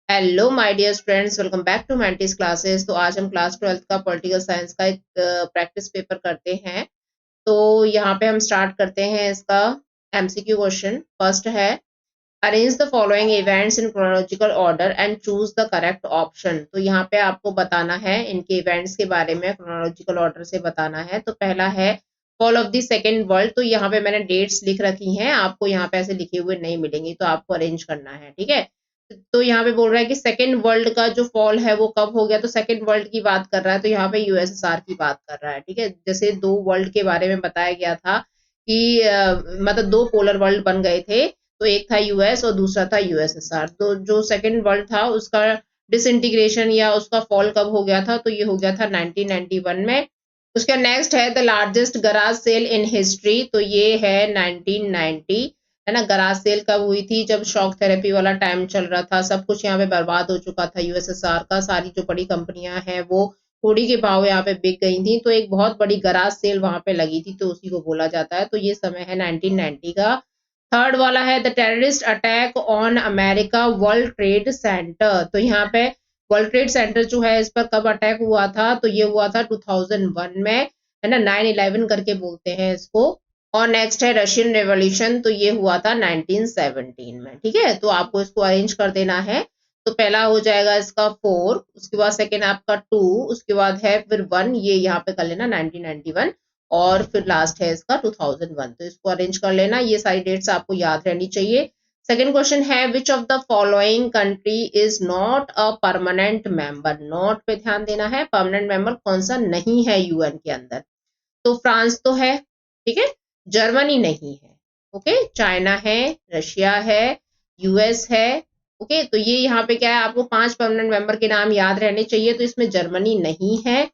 Hello my dear friends, welcome back to Mantis classes. तो आज हम क्लास 12th का पॉलिटिकल साइंस का एक प्रैक्टिस पेपर करते हैं। तो यहाँ पे हम स्टार्ट करते हैं इसका एमसीक्यू क्वेश्चन। फर्स्ट है, arrange the following events in chronological order and choose the correct option. तो यहाँ पे आपको बताना है इनके इवेंट्स के बारे में, क्रोनोलॉजिकल ऑर्डर से बताना है। तो पहला है fall of the second world. तो यहाँ पे मैंने डेट्स लिख रखी हैं, आपको यहाँ पे ऐसे लिखे हुए नहीं मिलेंगी, तो आपको अरेंज करना है, ठीक है। तो यहाँ पे बोल रहा है कि सेकेंड वर्ल्ड का जो फॉल है वो कब हो गया, तो सेकेंड वर्ल्ड की बात कर रहा है, तो यहाँ पे यूएसएसआर की बात कर रहा है, ठीक है। जैसे दो वर्ल्ड के बारे में बताया गया था कि मतलब दो पोलर वर्ल्ड बन गए थे, तो एक था यूएस और दूसरा था यूएसएसआर। तो जो सेकेंड वर्ल्ड था उसका डिसइंटीग्रेशन या उसका फॉल कब हो गया था, तो ये हो गया था 1991 में। उसका नेक्स्ट है the largest garage sale in history. तो ये है 1990, है ना। गराज सेल कब हुई थी, जब शॉक थेरेपी वाला टाइम चल रहा था, सब कुछ यहाँ पे बर्बाद हो चुका था यूएसएसआर का, सारी जो बड़ी कंपनियां हैं वो थोड़ी के भाव यहाँ पे बिक गई थी, तो एक बहुत बड़ी गराज सेल वहां पे लगी थी, तो उसी को बोला जाता है। तो ये समय है 1990 का। थर्ड वाला है the terrorist attack on America world trade centre. तो यहाँ पे वर्ल्ड ट्रेड सेंटर जो है इस पर कब अटैक हुआ था, तो ये हुआ था 2001 में, है ना। 9/11 करके बोलते हैं इसको। और नेक्स्ट है रशियन रेवोल्यूशन। तो ये हुआ था 1917 में, ठीक है। तो आपको इसको अरेंज कर देना है। तो पहला हो जाएगा इसका 4, उसके बाद सेकेंड आपका 2, उसके बाद है फिर 1, ये यहाँ पे कर लेना 1991, और फिर लास्ट है इसका 2001। तो इसको अरेंज कर लेना, ये सारी डेट्स आपको याद रहनी चाहिए। सेकेंड क्वेश्चन है which of the following country is not a permanent member. Not पे ध्यान देना है, परमानेंट मेंबर कौन सा नहीं है यूएन के अंदर। तो फ्रांस तो है, ठीक है। जर्मनी नहीं है, ओके। चाइना है, रशिया है, यूएस है, ओके। तो ये यहाँ पे क्या है, आपको 5 परमानेंट मेंबर के नाम याद रहने चाहिए, तो इसमें जर्मनी नहीं है।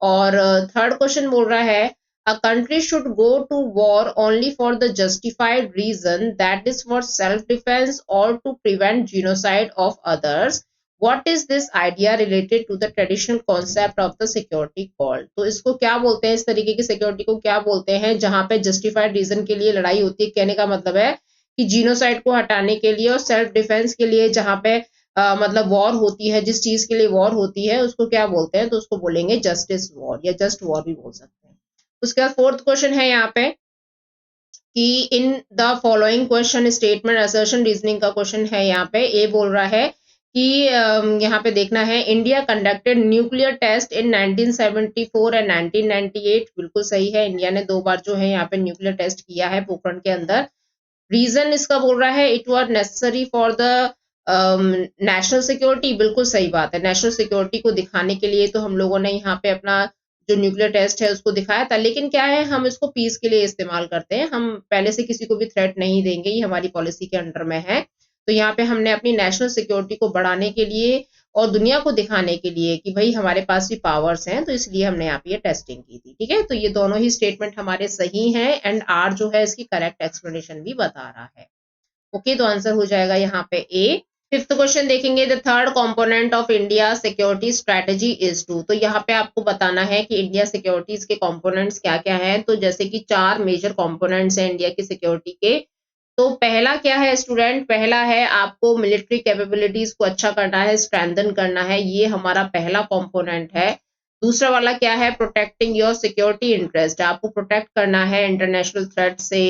और थर्ड क्वेश्चन बोल रहा है a country should go to war only for the justified reason that is for self defence और to prevent genocide of others. What is this idea related to the traditional concept of the security called. तो इसको क्या बोलते हैं, इस तरीके की security को क्या बोलते हैं जहां पे जस्टिफाइड रीजन के लिए लड़ाई होती है। कहने का मतलब है कि जीनोसाइड को हटाने के लिए और सेल्फ डिफेंस के लिए जहां पे मतलब वॉर होती है, जिस चीज के लिए वॉर होती है उसको क्या बोलते हैं, तो उसको बोलेंगे जस्टिस वॉर या जस्ट वॉर भी बोल सकते हैं। उसके बाद फोर्थ क्वेश्चन है यहाँ पे कि इन the following question statement assertion reasoning का क्वेश्चन है। यहाँ पे ए बोल रहा है कि यहाँ पे देखना है India conducted nuclear test in 1974 and 1998। बिल्कुल सही है, इंडिया ने 2 बार जो है यहाँ पे न्यूक्लियर टेस्ट किया है पोखरण के अंदर। रीजन इसका बोल रहा है it was necessary for the national security. बिल्कुल सही बात है, नेशनल सिक्योरिटी को दिखाने के लिए तो हम लोगों ने यहाँ पे अपना जो न्यूक्लियर टेस्ट है उसको दिखाया था। लेकिन क्या है, हम इसको पीस के लिए इस्तेमाल करते हैं, हम पहले से किसी को भी थ्रेट नहीं देंगे, ये हमारी पॉलिसी के अंडर में है। तो यहाँ पे हमने अपनी नेशनल सिक्योरिटी को बढ़ाने के लिए और दुनिया को दिखाने के लिए कि भाई हमारे पास भी पावर्स हैं, तो इसलिए हमने यहाँ पे ये टेस्टिंग की थी, ठीक है। तो ये दोनों ही स्टेटमेंट हमारे सही हैं एंड आर जो है इसकी करेक्ट एक्सप्लेनेशन भी बता रहा है। ओके, तो आंसर हो जाएगा यहाँ पे ए। फिफ्थ क्वेश्चन देखेंगे, the third component of India security strategy is two. तो यहाँ पे आपको बताना है कि इंडिया सिक्योरिटीज के कंपोनेंट्स क्या क्या हैं। तो जैसे कि 4 मेजर कंपोनेंट्स हैं इंडिया की सिक्योरिटी के। तो पहला क्या है स्टूडेंट, पहला है आपको मिलिट्री कैपेबिलिटीज को अच्छा करना है, स्ट्रेंथन करना है, ये हमारा पहला कंपोनेंट है। दूसरा वाला क्या है, प्रोटेक्टिंग योर सिक्योरिटी इंटरेस्ट, आपको प्रोटेक्ट करना है इंटरनेशनल थ्रेट से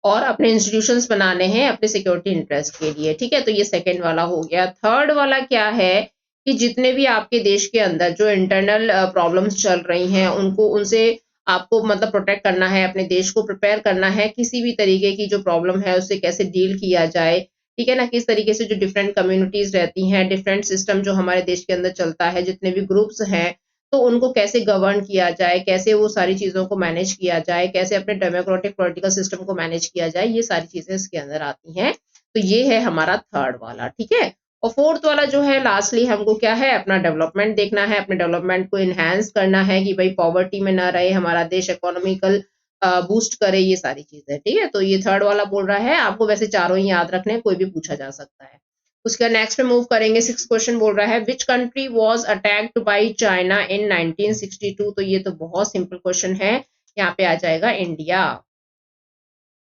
और अपने इंस्टीट्यूशंस बनाने हैं अपने सिक्योरिटी इंटरेस्ट के लिए, ठीक है। तो ये सेकंड वाला हो गया। थर्ड वाला क्या है कि जितने भी आपके देश के अंदर जो इंटरनल प्रॉब्लम्स चल रही हैं उनको उनसे आपको मतलब प्रोटेक्ट करना है, अपने देश को प्रिपेयर करना है, किसी भी तरीके की जो प्रॉब्लम है उससे कैसे डील किया जाए, ठीक है ना। किस तरीके से जो डिफरेंट कम्युनिटीज रहती हैं, डिफरेंट सिस्टम जो हमारे देश के अंदर चलता है, जितने भी ग्रुप्स हैं, तो उनको कैसे गवर्न किया जाए, कैसे वो सारी चीजों को मैनेज किया जाए, कैसे अपने डेमोक्रेटिक पॉलिटिकल सिस्टम को मैनेज किया जाए, ये सारी चीजें इसके अंदर आती हैं। तो ये है हमारा थर्ड वाला, ठीक है। और फोर्थ वाला जो है लास्टली हमको क्या है, अपना डेवलपमेंट देखना है, अपने डेवलपमेंट को इनहेंस करना है कि भाई पॉवर्टी में ना रहे, हमारा देश इकोनॉमिकल बूस्ट करे, ये सारी चीजें, ठीक है। तो ये थर्ड वाला बोल रहा है, आपको वैसे चारों ही याद रखने हैं, कोई भी पूछा जा सकता है। उसके नेक्स्ट पे मूव करेंगे। 6 क्वेश्चन बोल रहा है which country was attacked by China in 1962। तो ये तो बहुत सिंपल क्वेश्चन है, यहाँ पे आ जाएगा इंडिया,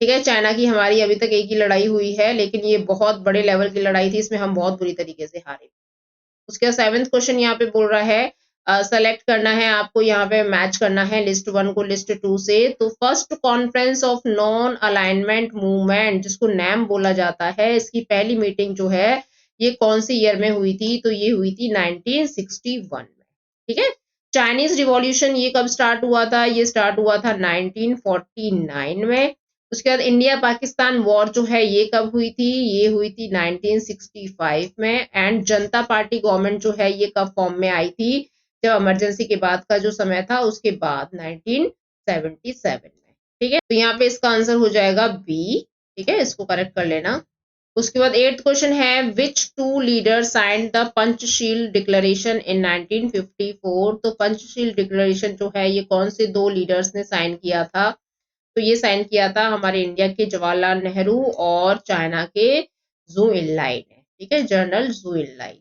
ठीक है। चाइना की हमारी अभी तक एक ही लड़ाई हुई है, लेकिन ये बहुत बड़े लेवल की लड़ाई थी, इसमें हम बहुत बुरी तरीके से हारे। उसके बाद 7th क्वेश्चन यहाँ पे बोल रहा है सेलेक्ट करना है आपको, यहाँ पे मैच करना है लिस्ट 1 को लिस्ट 2 से। तो first conference of non alignment movement, जिसको नैम बोला जाता है, इसकी पहली मीटिंग जो है ये कौन सी ईयर में हुई थी? तो ये हुई थी 1961 में। ठीक है। चाइनीज रिवॉल्यूशन ये कब स्टार्ट हुआ था? ये स्टार्ट हुआ था 1949 में। उसके बाद इंडिया पाकिस्तान वॉर जो है ये कब हुई थी? ये हुई थी 1965 में। एंड जनता पार्टी गवर्नमेंट जो है ये कब फॉर्म में आई थी? जब इमरजेंसी के बाद का जो समय था उसके बाद 1977 में। ठीक है, तो यहाँ पे इसका आंसर हो जाएगा बी। ठीक है, इसको करेक्ट कर लेना। उसके बाद 8th क्वेश्चन है which two leader sign the Panchsheel declaration in 1954। तो पंचशील डिक्लेरेशन जो है ये कौन से दो लीडर्स ने साइन किया था? तो ये साइन किया था हमारे इंडिया के जवाहरलाल नेहरू और चाइना के जू इनलाई ने। ठीक है, जनरल जू इनलाई।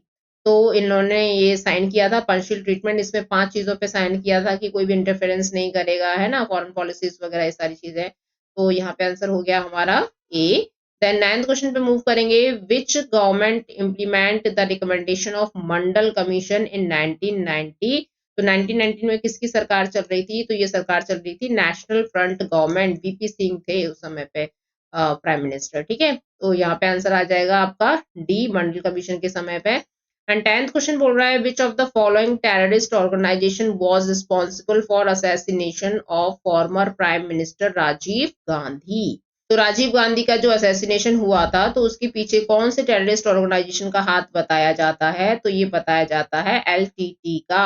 तो इन्होंने ये साइन किया था पंचशील ट्रीटमेंट। इसमें 5 चीजों पे साइन किया था कि कोई भी इंटरफेरेंस नहीं करेगा, है ना, फॉरेन पॉलिसीज वगैरह ये सारी चीजें। तो यहाँ पे आंसर हो गया हमारा ए। देन 9th क्वेश्चन पे मूव करेंगे। Which government implement the recommendation of Mandal commission इन 1990। तो 1919 में किसकी सरकार चल रही थी? तो ये सरकार चल रही थी national front government, VP Singh थे उस समय पे प्राइम मिनिस्टर। ठीक है, तो यहाँ पे आंसर आ जाएगा आपका डी, मंडल कमीशन के समय पे। एंड 10th क्वेश्चन बोल रहा है which of the following terrorist organisation was responsible for assassination of former prime minister Rajiv Gandhi. तो राजीव गांधी का जो असैसिनेशन हुआ था तो उसके पीछे कौन से टेररिस्ट ऑर्गेनाइजेशन का हाथ बताया जाता है? तो ये बताया जाता है एलटीटी का।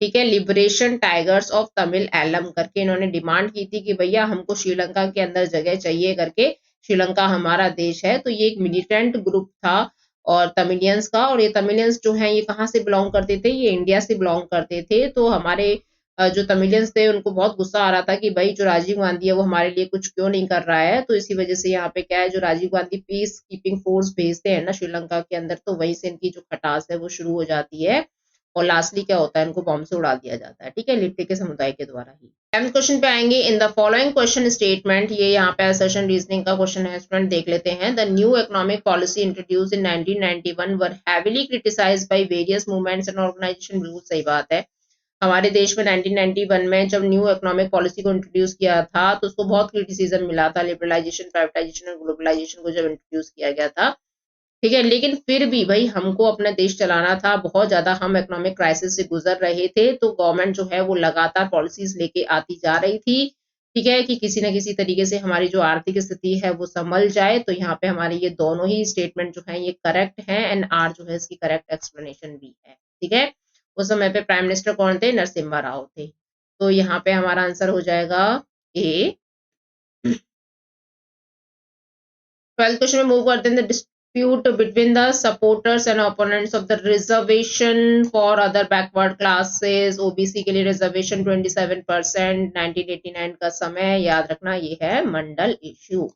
ठीक है, liberation tigers of Tamil Eelam करके इन्होंने डिमांड की थी कि भैया हमको श्रीलंका के अंदर जगह चाहिए करके, श्रीलंका हमारा देश है। तो ये एक मिलिटेंट ग्रुप था और तमिलियंस का, और ये तमिलियंस जो हैं ये कहाँ से बिलोंग करते थे? ये इंडिया से बिलोंग करते थे। तो हमारे जो तमिलियंस थे उनको बहुत गुस्सा आ रहा था कि भाई जो राजीव गांधी है वो हमारे लिए कुछ क्यों नहीं कर रहा है। तो इसी वजह से यहाँ पे क्या है, जो Rajiv Gandhi peacekeeping force भेजते हैं ना श्रीलंका के अंदर, तो वहीं से इनकी जो खटास है वो शुरू हो जाती है और लास्टली क्या होता है, इनको बॉम्ब से उड़ा दिया जाता है। ठीक है, लिट्टे के समुदाय के द्वारा ही। 10th क्वेश्चन पे आएंगे। In the following question statement, ये यहाँ पे असर्शन रीजनिंग का क्वेश्चन है, स्टूडेंट देख लेते हैं। The new economic policy introduced in 1991 were heavily criticised by various movements and organisation. बिल्कुल सही बात है। हमारे देश में 1991 में जब न्यू इकोनॉमिक पॉलिसी को इंट्रोड्यूस किया था तो उसको बहुत क्रिटिसिज्म मिला था, लिबरलाइजेशन, प्राइवेटाइजेशन और ग्लोबलाइजेशन को जब इंट्रोड्यूस किया गया था। ठीक है, लेकिन फिर भी भाई हमको अपना देश चलाना था, बहुत ज्यादा हम इकोनॉमिक क्राइसिस से गुजर रहे थे, तो गवर्नमेंट जो है वो लगातार पॉलिसीज लेके आती जा रही थी। ठीक है, कि किसी न किसी तरीके से हमारी जो आर्थिक स्थिति है वो संभल जाए। तो यहाँ पे हमारे ये दोनों ही स्टेटमेंट जो है ये करेक्ट है, एंड आर जो है इसकी करेक्ट एक्सप्लेनेशन भी है। ठीक है, उस समय पे प्राइम मिनिस्टर कौन थे? नरसिम्हा राव थे। तो यहाँ पे हमारा आंसर हो जाएगा ए। 12th क्वेश्चन में मूव करते हैं। dispute between the supporters and opponents of the reservation for other backward classes, OBC के लिए रिजर्वेशन 27%, 1989 का समय याद रखना, ये है Mandal issue.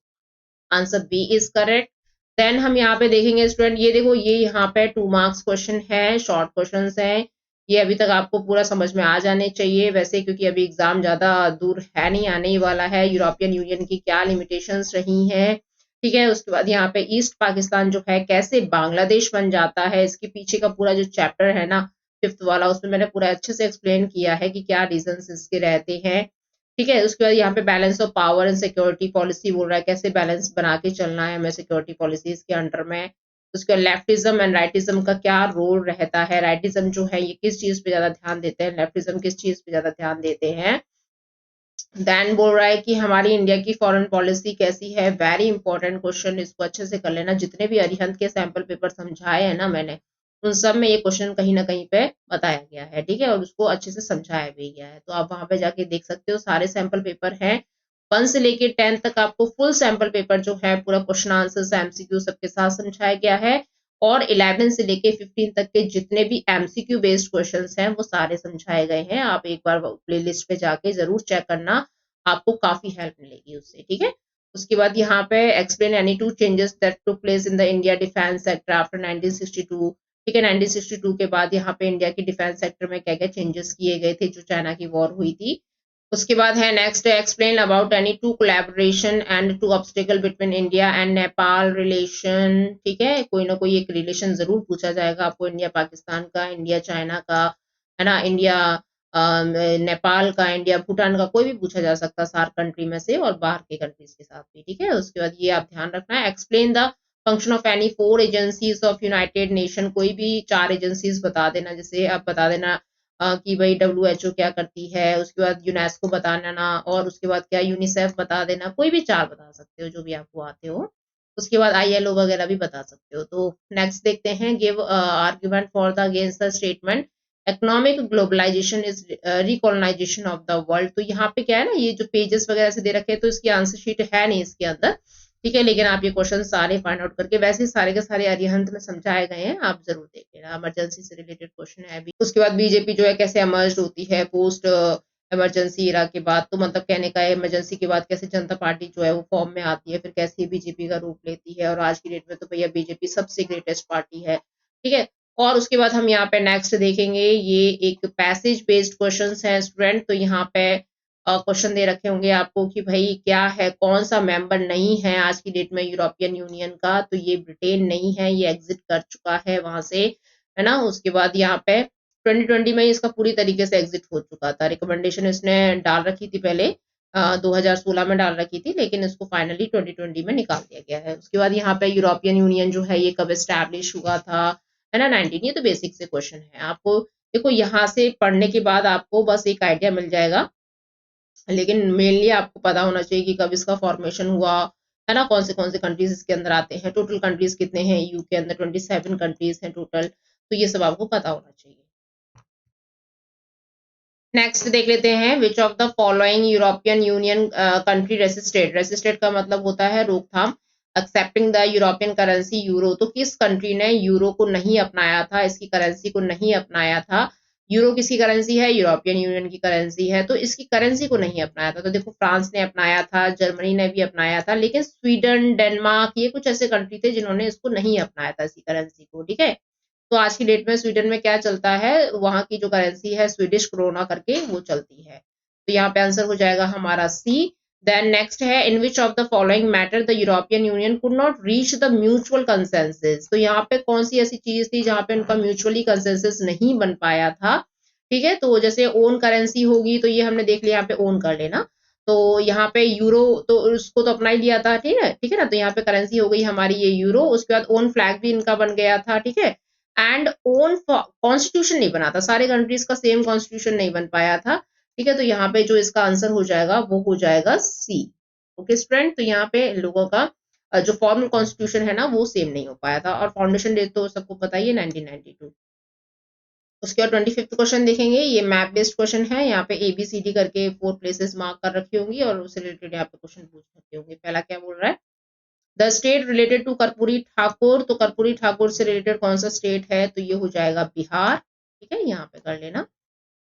Answer B is correct. Then हम यहाँ पे देखेंगे स्टूडेंट, ये देखो ये यहाँ पे 2 मार्क्स क्वेश्चन है, शॉर्ट क्वेश्चन है। ये अभी तक आपको पूरा समझ में आ जाने चाहिए वैसे, क्योंकि अभी एग्जाम ज्यादा दूर है नहीं, आने ही वाला है। यूरोपियन यूनियन की क्या लिमिटेशंस रही हैं, ठीक है। उसके बाद यहाँ पे ईस्ट पाकिस्तान जो है कैसे बांग्लादेश बन जाता है, इसके पीछे का पूरा जो चैप्टर है ना 5th वाला, उसमें मैंने पूरा अच्छे से एक्सप्लेन किया है कि क्या रीजंस इसके रहते हैं। ठीक है, उसके बाद यहाँ पे balance of power and security policy बोल रहा है, कैसे बैलेंस बना के चलना है हमें सिक्योरिटी पॉलिसीज के अंडर में। उसके लेफ्टिज्म एंड राइटिज्म का क्या रोल रहता है, राइटिज्म जो है ये किस चीज पे ज्यादा ध्यान देते हैं, लेफ्टिज्म किस चीज पे ज्यादा ध्यान देते हैं। देन बोल रहा है कि हमारी इंडिया की फॉरेन पॉलिसी कैसी है, वेरी इंपॉर्टेंट क्वेश्चन, इसको अच्छे से कर लेना। जितने भी अरिहंत के सैंपल पेपर समझाए हैं ना मैंने, उन सब में ये क्वेश्चन कहीं ना कहीं पे बताया गया है। ठीक है, और उसको अच्छे से समझाया भी गया है, तो आप वहां पे जाके देख सकते हो। सारे सैंपल पेपर हैं 1 से लेके 10 तक, आपको फुल सैंपल पेपर जो है पूरा क्वेश्चन आंसर एमसीक्यू सबके साथ समझाया गया है, और 11 से लेके 15 तक के जितने भी एमसीक्यू बेस्ड क्वेश्चंस हैं वो सारे समझाए गए हैं। आप एक बार प्लेलिस्ट पे जाके जरूर चेक करना, आपको काफी हेल्प मिलेगी उससे। ठीक है, उसके बाद यहाँ पे explain any 2 changes that took place in the India defence sector after 1962। ठीक है, 1962 के बाद यहाँ पे इंडिया के डिफेंस सेक्टर में क्या क्या चेंजेस किए गए थे जो चाइना की वॉर हुई थी। उसके बाद है next, explain about any two collaboration and two obstacle between India and Nepal relation. ठीक है, कोई ना कोई एक रिलेशन जरूर पूछा जाएगा आपको, इंडिया पाकिस्तान का, इंडिया चाइना का, है ना, इंडिया नेपाल का, इंडिया भूटान का, कोई भी पूछा जा सकता है सार्क कंट्री में से और बाहर के कंट्रीज के साथ भी। ठीक है, उसके बाद ये आप ध्यान रखना है। Explain the function of any four agencies of United nation, कोई भी चार एजेंसीज बता देना, जैसे आप बता देना कि भाई WHO क्या करती है, उसके बाद यूनेस्को बता देना, और उसके बाद क्या यूनिसेफ बता देना, कोई भी चार बता सकते हो जो भी आपको आते हो। उसके बाद ILO वगैरह भी बता सकते हो। तो नेक्स्ट देखते हैं, give argument for the against the statement economic globalisation is recolonisation of the world. तो यहाँ पे क्या है ना, ये जो पेजेस वगैरह से दे रखे हैं तो इसकी आंसर शीट है नहीं इसके अंदर। ठीक है, लेकिन आप ये क्वेश्चन सारे फाइंड आउट करके, वैसे ही सारे के सारे अरिहंत में समझाए गए हैं, आप जरूर देख लेना, इमरजेंसी से रिलेटेड क्वेश्चन है भी। उसके बाद बीजेपी जो है कैसे एमर्ज होती है पोस्ट इमरजेंसी इरा के बाद, तो मतलब कहने का है इमरजेंसी के बाद कैसे जनता पार्टी जो है वो फॉर्म में आती है, फिर कैसे बीजेपी का रूप लेती है, और आज की डेट में तो भैया बीजेपी सबसे ग्रेटेस्ट पार्टी है। ठीक है, और उसके बाद हम यहाँ पे नेक्स्ट देखेंगे, ये एक पैसेज बेस्ड क्वेश्चंस हैं स्टूडेंट। तो यहाँ पे क्वेश्चन दे रखे होंगे आपको कि भाई क्या है, कौन सा मेंबर नहीं है आज की डेट में यूरोपियन यूनियन का, तो ये ब्रिटेन नहीं है, ये एग्जिट कर चुका है वहां से, है ना। उसके बाद यहाँ पे 2020 में इसका पूरी तरीके से एग्जिट हो चुका था, रिकमेंडेशन इसने डाल रखी थी पहले 2016 में डाल रखी थी, लेकिन इसको फाइनली 2020 में निकाल दिया गया है। उसके बाद यहाँ पे यूरोपियन यूनियन जो है ये कब एस्टैब्लिश हुआ था, है ना, 19। ये तो बेसिक से क्वेश्चन है, आपको देखो यहाँ से पढ़ने के बाद आपको बस एक आइडिया मिल जाएगा, लेकिन मेनली आपको पता होना चाहिए कि कब इसका फॉर्मेशन हुआ, है ना, कौन से कंट्रीज इसके अंदर आते हैं, टोटल कंट्रीज कितने हैं, EU के अंदर 27 कंट्रीज हैं टोटल, तो ये सब आपको पता होना चाहिए। नेक्स्ट देख लेते हैं, विच of the following European union country resisted. Resisted का मतलब होता है रोकथाम, accepting the European currency euro. तो किस कंट्री ने यूरो को नहीं अपनाया था, इसकी करेंसी को नहीं अपनाया था। यूरो किसकी करेंसी है, यूरोपियन यूनियन की करेंसी है, तो इसकी करेंसी को नहीं अपनाया था। तो देखो फ्रांस ने अपनाया था, जर्मनी ने भी अपनाया था, लेकिन स्वीडन, डेनमार्क, ये कुछ ऐसे कंट्री थे जिन्होंने इसको नहीं अपनाया था, इसकी करेंसी को। ठीक है, तो आज की डेट में स्वीडन में क्या चलता है, वहां की जो करेंसी है स्वीडिश क्रोना करके वो चलती है। तो यहाँ पे आंसर हो जाएगा हमारा सी। देन नेक्स्ट है, in which of the following matter the European Union could not reach the mutual consensus. तो यहाँ पे कौन सी ऐसी चीज थी जहां पे उनका म्यूचुअली कंसेंसस नहीं बन पाया था। ठीक है, तो जैसे ओन करेंसी होगी, तो ये हमने देख लिया, यहाँ पे ओन कर लेना। तो यहाँ पे यूरो, तो उसको तो अपना ही लिया था, ठीक है, ठीक है ना। तो यहाँ पे करेंसी हो गई हमारी ये यूरो। उसके बाद ओन फ्लैग भी इनका बन गया था, ठीक है। एंड ओन कॉन्स्टिट्यूशन नहीं बना था, सारे कंट्रीज का सेम कॉन्स्टिट्यूशन नहीं बन पाया था। ठीक है, तो यहाँ पे जो इसका आंसर हो जाएगा वो हो जाएगा सी। ओके स्टूडेंट, तो यहाँ पे इन लोगों का जो फॉर्मल कॉन्स्टिट्यूशन है ना वो सेम नहीं हो पाया था, और फाउंडेशन डे तो सबको पता ही है 1992। उसके बाद 25th क्वेश्चन देखेंगे, ये मैप बेस्ड क्वेश्चन है। यहाँ पे ABCD करके 4 प्लेसेस मार्क कर रखी होंगी और उससे रिलेटेड यहाँ पे क्वेश्चन पूछ सकते होंगे। पहला क्या बोल रहा है, the state related to Karpoori Thakur. तो कर्पूरी ठाकुर से रिलेटेड कौन सा स्टेट है, तो ये हो जाएगा बिहार। ठीक है, यहाँ पे कर लेना।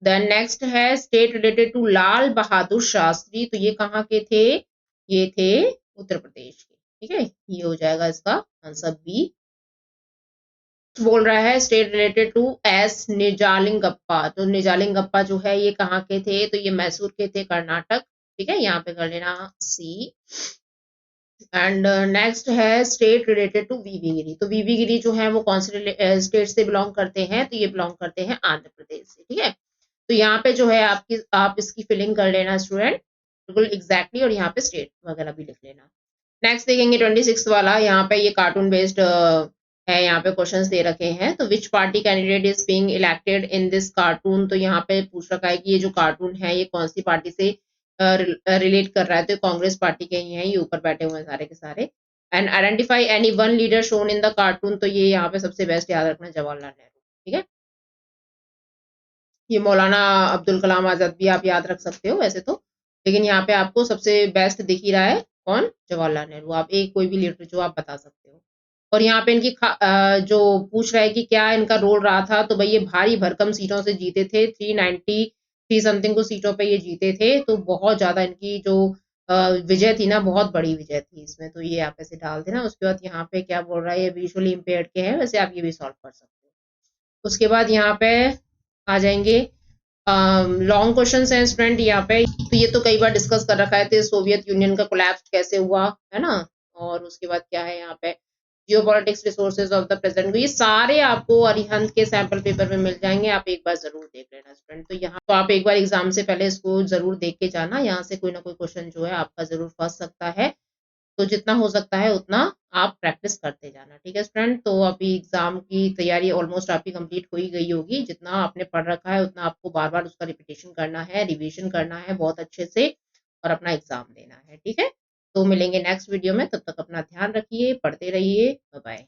देन नेक्स्ट है, state related to Lal Bahadur Shastri. तो ये कहाँ के थे, ये थे उत्तर प्रदेश के। ठीक है, ये हो जाएगा इसका आंसर बी। बोल रहा है स्टेट रिलेटेड टू एस निजालिंगप्पा। तो निजालिंगप्पा जो है ये कहाँ के थे, तो ये मैसूर के थे, कर्नाटक। ठीक है, यहाँ पे कर लेना सी। एंड नेक्स्ट है स्टेट रिलेटेड टू वीवी गिरी। तो वीवी गिरी जो है वो कौन से स्टेट से बिलोंग करते हैं, तो ये बिलोंग करते हैं आंध्र प्रदेश से। ठीक है, तो यहाँ पे जो है आपकी, आप इसकी फिलिंग कर लेना स्टूडेंट, बिल्कुल एग्जैक्टली, और यहाँ पे स्टेट वगैरह भी लिख लेना। नेक्स्ट देखेंगे 26 वाला, यहाँ पे ये कार्टून बेस्ड है, यहाँ पे क्वेश्चंस दे रखे हैं। तो विच party candidate is being elected in this cartoon. तो यहाँ पे पूछ रखा है कि ये जो कार्टून है ये कौन सी पार्टी से रिलेट कर रहा है, तो कांग्रेस पार्टी के ही हैं, ये ऊपर बैठे हुए हैं सारे के सारे। And identify any one leader shown in the cartoon. तो ये यहाँ पे सबसे बेस्ट याद रखना जवाहरलाल नेहरू। ठीक है, ये मौलाना अब्दुल कलाम आजाद भी आप याद रख सकते हो वैसे तो, लेकिन यहाँ पे आपको सबसे बेस्ट दिख ही रहा है कौन, जवाहरलाल नेहरू। आप एक कोई भी लीडर जो आप बता सकते हो। और यहाँ पे इनकी जो पूछ रहा है कि क्या इनका रोल रहा था, तो भाई ये भारी भरकम सीटों से जीते थे, 393 समथिंग को सीटों पे ये जीते थे। तो बहुत ज्यादा इनकी जो विजय थी ना, बहुत बड़ी विजय थी इसमें। तो ये आप ऐसे डाल देना। उसके बाद यहाँ पे क्या बोल रहा है, ये विजुअली इम्पेयर्ड के हैं, वैसे आप ये भी सॉल्व कर सकते हो। उसके बाद यहाँ पे आ जाएंगे लॉन्ग क्वेश्चन हैं स्टूडेंट यहाँ पे। तो ये तो कई बार डिस्कस कर रखा है, तो सोवियत यूनियन का कोलैप्स कैसे हुआ है ना, और उसके बाद क्या है यहाँ पे geopolitics resources of the present, ये सारे आपको अरिहंत के सैंपल पेपर में मिल जाएंगे। आप एक बार जरूर देख लेना स्टूडेंट। तो यहाँ तो आप एक बार एग्जाम से पहले इसको जरूर देख के जाना, यहाँ से कोई ना कोई क्वेश्चन जो है आपका जरूर फंस सकता है। तो जितना हो सकता है उतना आप प्रैक्टिस करते जाना, ठीक है स्टूडेंट। तो अभी एग्जाम की तैयारी ऑलमोस्ट आपकी कंप्लीट हो ही गई होगी। जितना आपने पढ़ रखा है उतना आपको बार बार उसका रिपीटेशन करना है, रिवीजन करना है बहुत अच्छे से, और अपना एग्जाम देना है, ठीक है। तो मिलेंगे नेक्स्ट वीडियो में, तब तक अपना ध्यान रखिए, पढ़ते रहिए, बाय बाय।